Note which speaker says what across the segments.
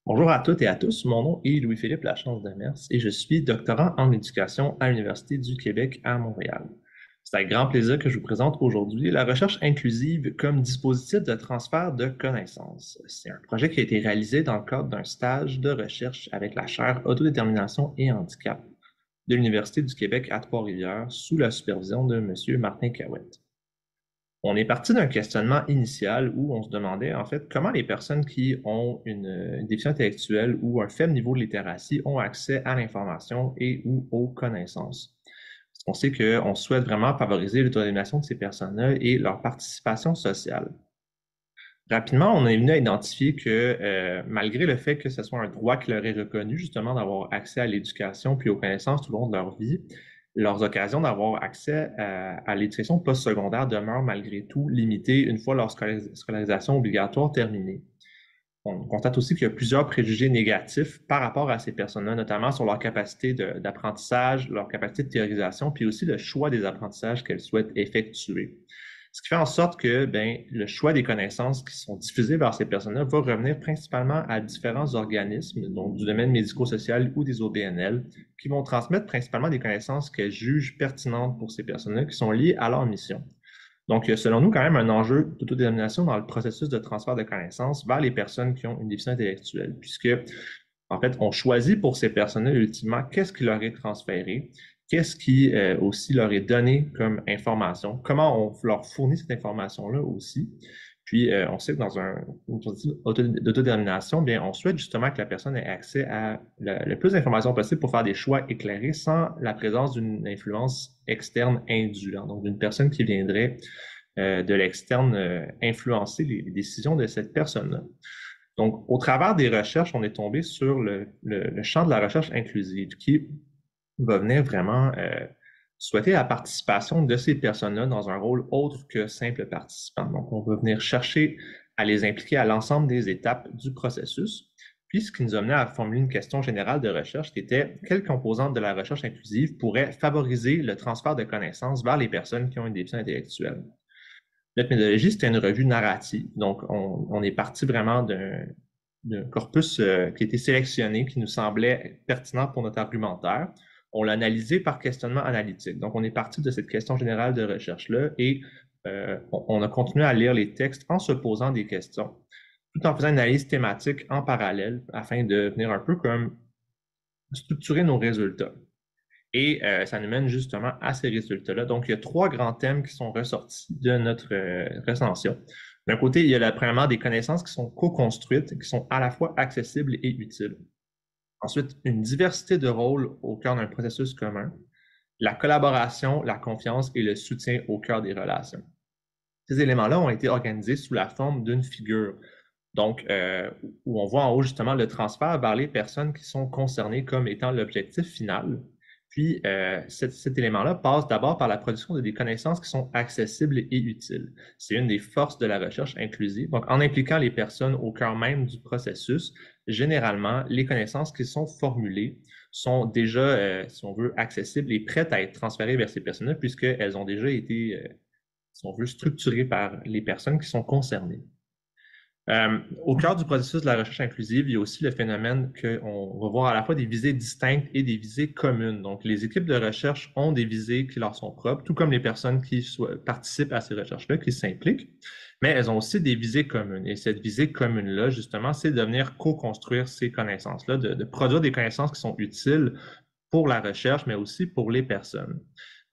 Speaker 1: Bonjour à toutes et à tous, mon nom est Louis-Philippe Lachance-Demers et je suis doctorant en éducation à l'Université du Québec à Montréal. C'est avec grand plaisir que je vous présente aujourd'hui la recherche inclusive comme dispositif de transfert de connaissances. C'est un projet qui a été réalisé dans le cadre d'un stage de recherche avec la chaire Autodétermination et handicap de l'Université du Québec à Trois-Rivières sous la supervision de M. Martin Cahouette. On est parti d'un questionnement initial où on se demandait en fait comment les personnes qui ont une déficience intellectuelle ou un faible niveau de littératie ont accès à l'information et ou aux connaissances. Parce qu'on sait qu'on souhaite vraiment favoriser l'autodétermination de ces personnes-là et leur participation sociale. Rapidement, on est venu à identifier que malgré le fait que ce soit un droit qui leur est reconnu, justement, d'avoir accès à l'éducation puis aux connaissances tout au long de leur vie, leurs occasions d'avoir accès à l'éducation postsecondaire demeurent malgré tout limitées une fois leur scolarisation obligatoire terminée. On constate aussi qu'il y a plusieurs préjugés négatifs par rapport à ces personnes-là, notamment sur leur capacité d'apprentissage, leur capacité de théorisation, puis aussi le choix des apprentissages qu'elles souhaitent effectuer. Ce qui fait en sorte que le choix des connaissances qui sont diffusées vers ces personnes-là va revenir principalement à différents organismes, donc du domaine médico-social ou des OBNL, qui vont transmettre principalement des connaissances qu'elles jugent pertinentes pour ces personnes-là qui sont liées à leur mission. Donc, il y a selon nous quand même un enjeu d'autodétermination dans le processus de transfert de connaissances vers les personnes qui ont une déficience intellectuelle, puisque, en fait, on choisit pour ces personnes-là, ultimement, qu'est-ce qui leur est transféré, qu'est-ce qui aussi leur est donné comme information, comment on leur fournit cette information-là aussi. Puis, on sait que dans une processus d'autodétermination, bien, on souhaite justement que la personne ait accès à le plus d'informations possible pour faire des choix éclairés sans la présence d'une influence externe indue, hein, donc d'une personne qui viendrait de l'externe influencer les décisions de cette personne-là. Donc, au travers des recherches, on est tombé sur le champ de la recherche inclusive qui va venir vraiment souhaiter la participation de ces personnes-là dans un rôle autre que simple participant. Donc, on va venir chercher à les impliquer à l'ensemble des étapes du processus. Puis, ce qui nous a amené à formuler une question générale de recherche qui était quelle composante de la recherche inclusive pourrait favoriser le transfert de connaissances vers les personnes qui ont une déficience intellectuelle. Notre méthodologie, c'était une revue narrative. Donc, on est parti vraiment d'un corpus qui a été sélectionné, qui nous semblait pertinent pour notre argumentaire. On l'a analysé par questionnement analytique. Donc, on est parti de cette question générale de recherche-là et on a continué à lire les textes en se posant des questions, tout en faisant une analyse thématique en parallèle afin de venir un peu comme structurer nos résultats. Et ça nous mène justement à ces résultats-là. Donc, il y a trois grands thèmes qui sont ressortis de notre recension. D'un côté, il y a premièrement des connaissances qui sont co-construites, qui sont à la fois accessibles et utiles. Ensuite, une diversité de rôles au cœur d'un processus commun, la collaboration, la confiance et le soutien au cœur des relations. Ces éléments-là ont été organisés sous la forme d'une figure. Donc, où on voit en haut justement le transfert vers les personnes qui sont concernées comme étant l'objectif final. Puis, cet élément-là passe d'abord par la production de des connaissances qui sont accessibles et utiles. C'est une des forces de la recherche inclusive. Donc, en impliquant les personnes au cœur même du processus, généralement, les connaissances qui sont formulées sont déjà, si on veut, accessibles et prêtes à être transférées vers ces personnes-là, puisqu'elles ont déjà été, si on veut, structurées par les personnes qui sont concernées. Au cœur du processus de la recherche inclusive, il y a aussi le phénomène qu'on va voir à la fois des visées distinctes et des visées communes. Donc, les équipes de recherche ont des visées qui leur sont propres, tout comme les personnes qui participent à ces recherches-là, qui s'impliquent, mais elles ont aussi des visées communes. Et cette visée commune-là, justement, c'est de venir co-construire ces connaissances-là, de produire des connaissances qui sont utiles pour la recherche, mais aussi pour les personnes.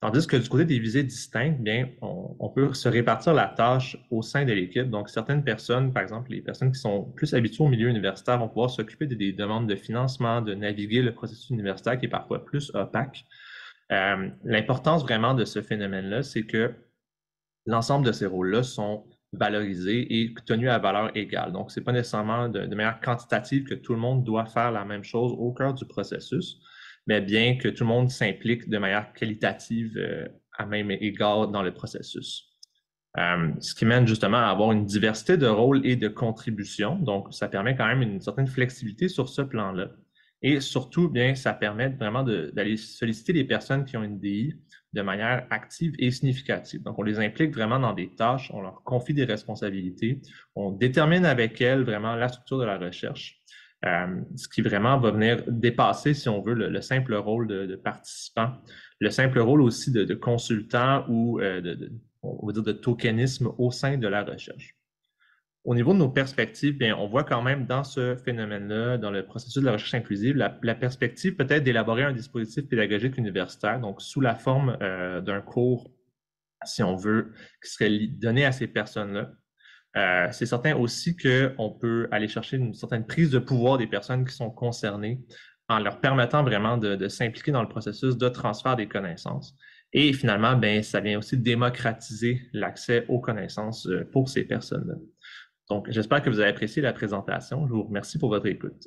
Speaker 1: Tandis que du côté des visées distinctes, bien, on peut se répartir la tâche au sein de l'équipe. Donc, certaines personnes, par exemple, les personnes qui sont plus habituées au milieu universitaire vont pouvoir s'occuper des demandes de financement, de naviguer le processus universitaire qui est parfois plus opaque. L'importance vraiment de ce phénomène-là, c'est que l'ensemble de ces rôles-là sont valorisés et tenus à valeur égale. Donc, ce n'est pas nécessairement de manière quantitative que tout le monde doit faire la même chose au cœur du processus, mais bien que tout le monde s'implique de manière qualitative à même égard dans le processus. Ce qui mène justement à avoir une diversité de rôles et de contributions. Donc, ça permet quand même une certaine flexibilité sur ce plan-là. Et surtout, bien, ça permet vraiment d'aller solliciter les personnes qui ont une DI de manière active et significative. Donc, on les implique vraiment dans des tâches, on leur confie des responsabilités, on détermine avec elles vraiment la structure de la recherche. ce qui vraiment va venir dépasser, si on veut, le simple rôle de participant, le simple rôle aussi de consultant ou on va dire de tokenisme au sein de la recherche. Au niveau de nos perspectives, bien, on voit quand même dans ce phénomène-là, dans le processus de la recherche inclusive, la perspective peut-être d'élaborer un dispositif pédagogique universitaire, donc sous la forme d'un cours, si on veut, qui serait donné à ces personnes-là. C'est certain aussi qu'on peut aller chercher une certaine prise de pouvoir des personnes qui sont concernées en leur permettant vraiment de s'impliquer dans le processus de transfert des connaissances. Et finalement, ben, ça vient aussi démocratiser l'accès aux connaissances pour ces personnes-là. Donc, j'espère que vous avez apprécié la présentation. Je vous remercie pour votre écoute.